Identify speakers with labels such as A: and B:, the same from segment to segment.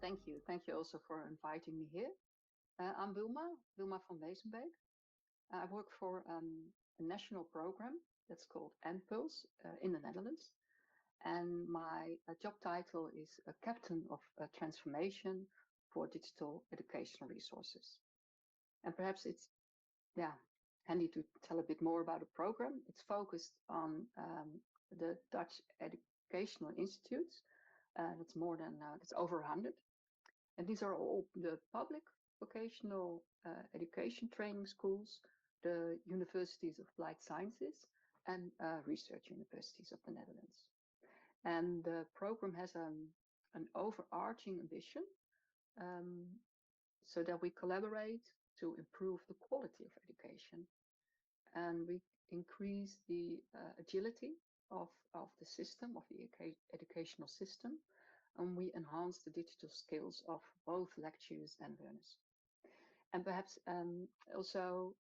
A: Thank you. Thank you also for inviting me here. I'm Wilma van Wezenbeek. I work for a national program that's called NPulse in the Netherlands. And my job title is a Captain of Transformation for Digital Educational Resources. And perhaps it's yeah, handy to tell a bit more about the program. It's focused on the Dutch educational institutes. That's more than, it's over 100. And these are all the public vocational education training schools, the universities of applied sciences, and research universities of the Netherlands. And the program has an overarching ambition um, so that we collaborate to improve the quality of education. And we increase the agility of the system, of the educational system, and we enhance the digital skills of both lecturers and learners. And perhaps also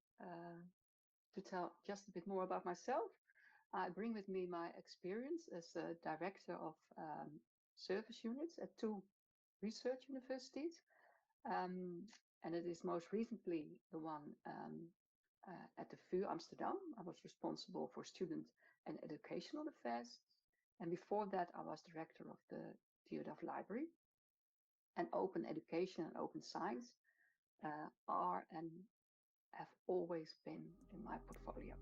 A: to tell just a bit more about myself, I bring with me my experience as a director of service units at two research universities. And it is most recently the one at the VU Amsterdam. I was responsible for student and educational affairs. And before that, I was director of the TU Library. And open education and open science are and have always been in my portfolio.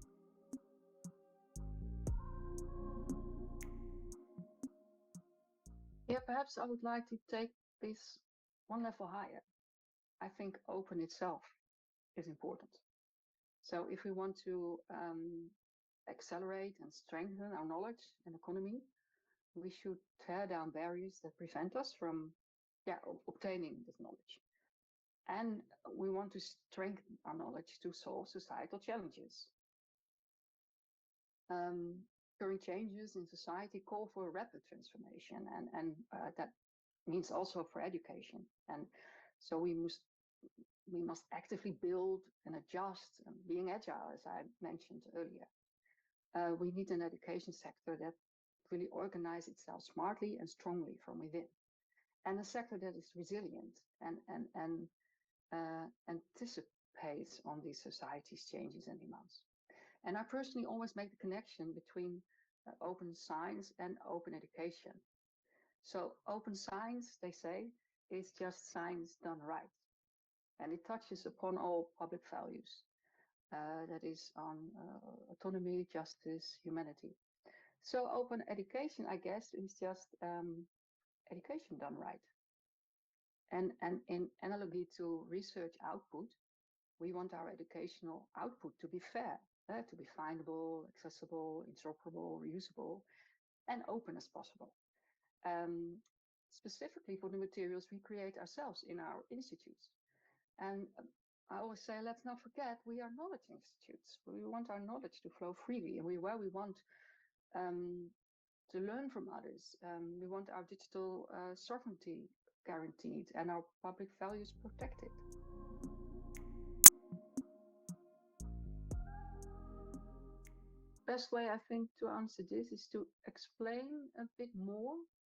A: Yeah, perhaps I would like to take this one level higher. I think open itself is important. So if we want to accelerate and strengthen our knowledge and economy, we should tear down barriers that prevent us from obtaining this knowledge. And we want to strengthen our knowledge to solve societal challenges. Current changes in society call for a rapid transformation, and that means also for education. And so we must actively build and adjust, and being agile, as I mentioned earlier. We need an education sector that really organizes itself smartly and strongly from within, and a sector that is resilient and anticipates on these society's changes and demands. And I personally always make the connection between open science and open education. So open science, they say, is just science done right. And it touches upon all public values. That is on autonomy, justice, humanity. So open education, I guess, is just education done right. And in analogy to research output, we want our educational output to be fair, to be findable, accessible, interoperable, reusable, and open as possible. Specifically for the materials we create ourselves in our institutes. And I always say, let's not forget, we are knowledge institutes. We want our knowledge to flow freely, and we want to learn from others. We want our digital sovereignty guaranteed and our public values protected. Best way, I think, to answer this is to explain a bit more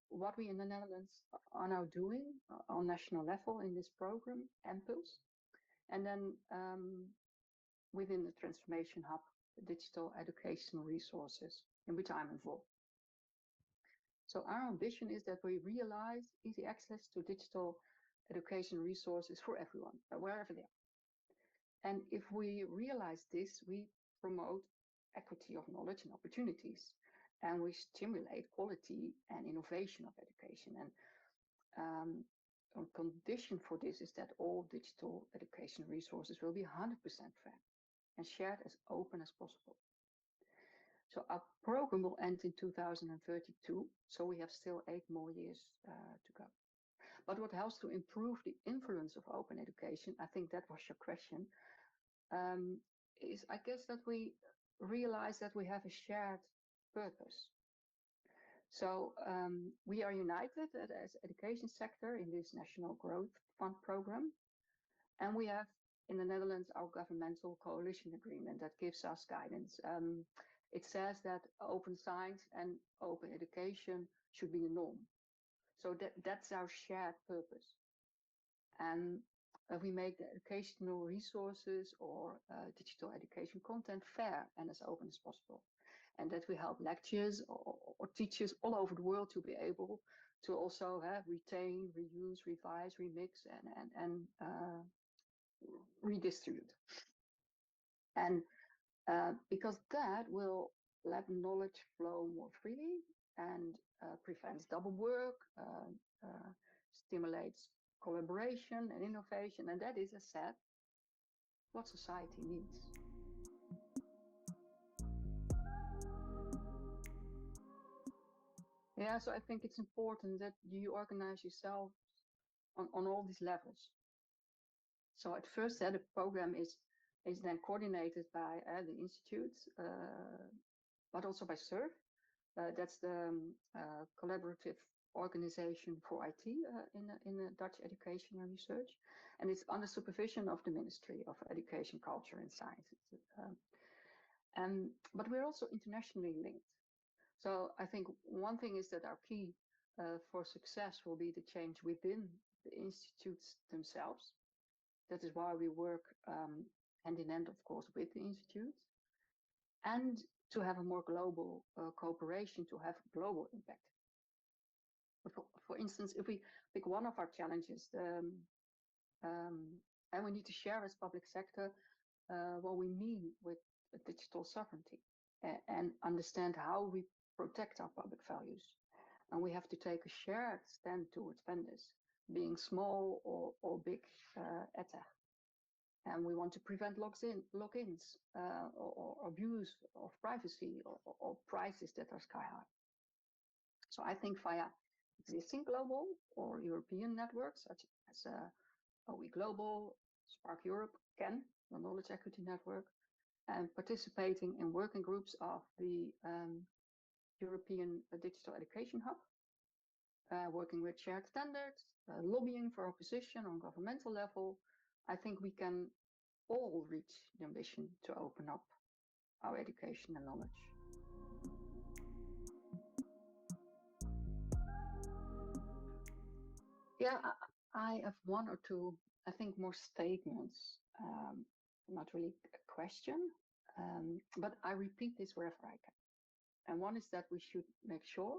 A: what we in the Netherlands are now doing on national level in this program, NPulse, and then within the Transformation Hub, the digital educational resources in which I'm involved. So our ambition is that we realize easy access to digital education resources for everyone, wherever they are. And if we realize this, we promote equity of knowledge and opportunities, and we stimulate quality and innovation of education. And a condition for this is that all digital education resources will be 100% fair and shared as open as possible. So our program will end in 2032, so we have still 8 more years to go. But what helps to improve the influence of open education, I think that was your question, is I guess that we realize that we have a shared purpose. So we are united as education sector in this National Growth Fund program. And we have in the Netherlands our governmental coalition agreement that gives us guidance. It says that open science and open education should be the norm. So that's our shared purpose. And we make the educational resources or digital education content fair and as open as possible. And that we help lecturers or teachers all over the world to be able to also retain, reuse, revise, remix, and redistribute. And because that will let knowledge flow more freely and prevents double work, stimulates collaboration and innovation, and that is, as said, what society needs. Yeah, so I think it's important that you organize yourself on all these levels. So at first, the program is then coordinated by the institutes, but also by SURF. That's the collaborative organization for IT in Dutch education and research, and it's under supervision of the Ministry of Education, Culture and Sciences. But we're also internationally linked. So I think one thing is that our key for success will be the change within the institutes themselves. That is why we work hand in hand, of course, with the institutes, and to have a more global cooperation to have global impact. For instance, if we pick one of our challenges, and we need to share as public sector what we mean with digital sovereignty and understand how we protect our public values. And we have to take a shared stand towards vendors, being small or big ETA. And we want to prevent logins or abuse of privacy or prices that are sky high. So I think via existing global or European networks, such as OE Global, Spark Europe, CAN, the Knowledge Equity Network, and participating in working groups of the European Digital Education Hub, working with shared standards, lobbying for our position on governmental level, I think we can all reach the ambition to open up our education and knowledge. Yeah, I have one or two, I think, more statements, not really a question, but I repeat this wherever I can. And one is that we should make sure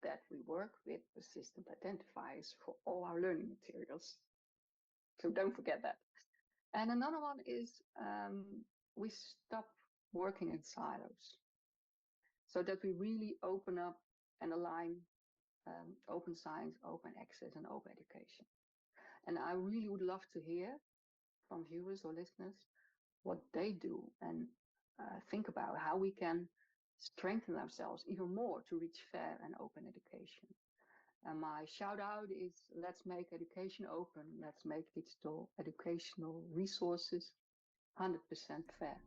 A: that we work with persistent identifiers for all our learning materials. So don't forget that. And another one is we stop working in silos so that we really open up and align open science, open access, and open education. And I really would love to hear from viewers or listeners what they do and think about how we can strengthen ourselves even more to reach fair and open education. And my shout out is let's make education open. Let's make digital educational resources 100% fair.